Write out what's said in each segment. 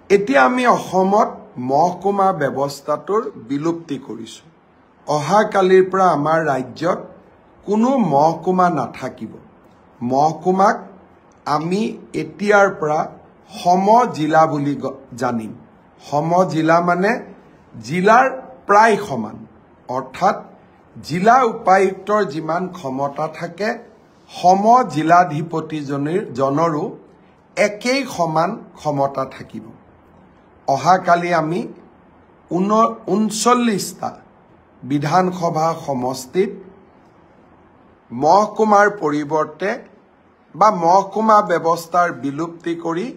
এতিয়া আমি অসমত মহকুমা ব্যৱস্থাটোৰ বিলুপ্তি কৰিছো অহা কালিৰ পৰা আমাৰ ৰাজ্যত কোনো মহকুমা নাথাকিব মহকুমাক আমি এতিয়াৰ পৰা সম জিলা বুলি জানিম সম জিলা মানে জিলাৰ প্ৰায় সমান অৰ্থাৎ জিলা উপায়ুক্তৰ যিমান ক্ষমতা থাকে সম জিলাধিপতিজনৰো একেই সমান ক্ষমতা থাকিব অহা কালি আমি 39টা বিধানসভা সমষ্টিত মহকুমাৰ পৰিৱৰ্তে বা মহকুমা ব্যৱস্থাৰ বিলুপ্তি কৰি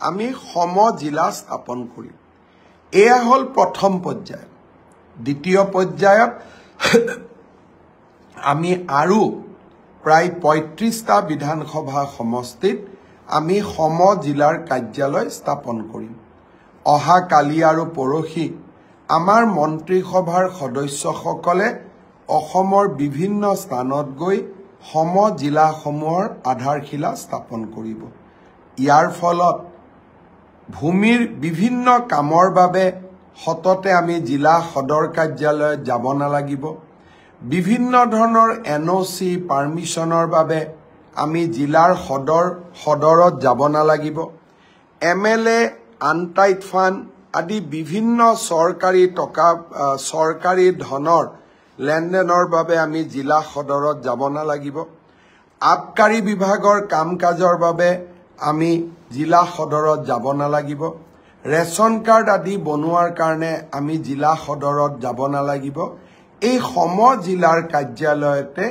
আমি সম জিলা স্থাপন কৰিম এয়া হল প্ৰথম পৰ্যায় দ্বিতীয় পৰ্যায়ত আমি আৰু প্ৰায় 35টা বিধানসভা সমষ্টিত আমি সম জিলাৰ কাৰ্যালয় স্থাপন কৰিম অহা কালি আৰু পৰহি আমাৰ মন্ত্ৰীসভাৰ সদস্যসকলে অসমৰ বিভিন্ন স্থানত গৈ সম জিলাসমূহৰ আধাৰশিলা স্থাপন কৰিব ইয়াৰ ফলত ভূমিৰ বিভিন্ন কামৰ বাবে হততে আমি জিলা সদৰ কাৰ্যালয়ত যাব নালাগিব বিভিন্ন ধৰণৰ এনঅচি পাৰমিশনৰ বাবে আমি জিলাৰ সদৰত যাব নালাগিব এমএলএ আনটাইড ফাণ্ড আদি বিভিন্ন চৰকাৰী ধনৰ লেনদেনৰ বাবে আমি জিলা সদৰত যাব নালাগিব আবকাৰী বিভাগৰ কাম-কাজৰ বাবে আমি জিলা সদৰত যাব নালাগিব ৰেশন কাৰ্ড আদি বনোৱাৰ কাৰণে আমি জিলা সদৰত যাব নালাগিব এই সম জিলাৰ কাৰ্যালয়তে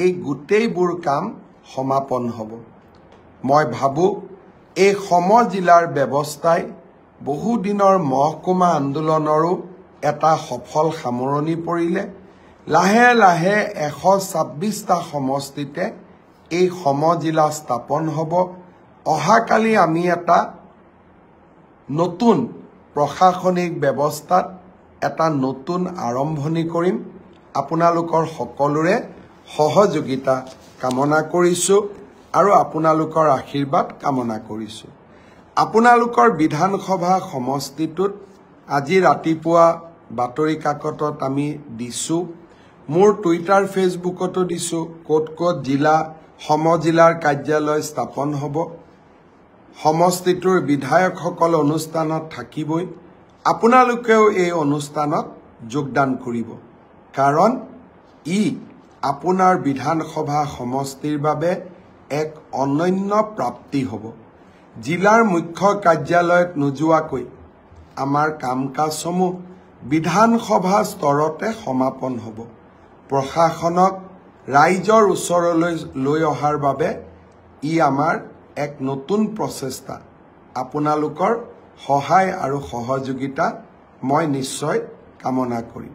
এই গোটেইবোৰ কাম সমাপন হ'ব মই ভাবো এই সম জিলাৰ ব্যৱস্থাই বহু দিনৰ মহকুমা আন্দোলনৰো এটা সফল সামৰণি পৰিলে লাহে লাহে 126টা সমষ্টিতে এই সম জিলা স্থাপন হ'ব অহা কালি আমি এটা নতুন প্ৰশাসনিক ব্যৱস্থাত এটা নতুন আৰম্ভণি কৰিম আপোনালোকৰ সকলোৰে সহযোগিতা কামনা কৰিছো আৰু আপোনালোকৰ আশীৰ্বাদ কামনা কৰিছো আপোনালোকৰ বিধানসভা সমষ্টিটোত আজি ৰাতিপুৱা বাতৰি কাকতত আমি দিছো মোৰ টুইটাৰ ফেসবুকতো দিছো ক'ত জিলা সম জিলাৰ কাৰ্যালয় স্থাপন হ'ব সমষ্টিটোৰ বিধায়কসকল অনুষ্ঠানত থাকিবই আপোনালোকেও এই অনুষ্ঠানত যোগদান কৰিব কাৰণ ই আপোনাৰ বিধানসভা সমষ্টিৰ বাবে এক অনন্য প্ৰাপ্তি হ'ব জিলাৰ মুখ্য কাৰ্যালয়ত নোযোৱাকৈ আমাৰ কাম-কাজসমূহ বিধানসভা স্তৰতে সমাপন হ'ব প্ৰশাসনক ৰাইজৰ ওচৰলৈ লৈ অহাৰ বাবে ই আমাৰ এক নতুন প্ৰচেষ্টা আপোনালোকৰ সহায় আৰু সহযোগিতা মই নিশ্চয় কামনা কৰিম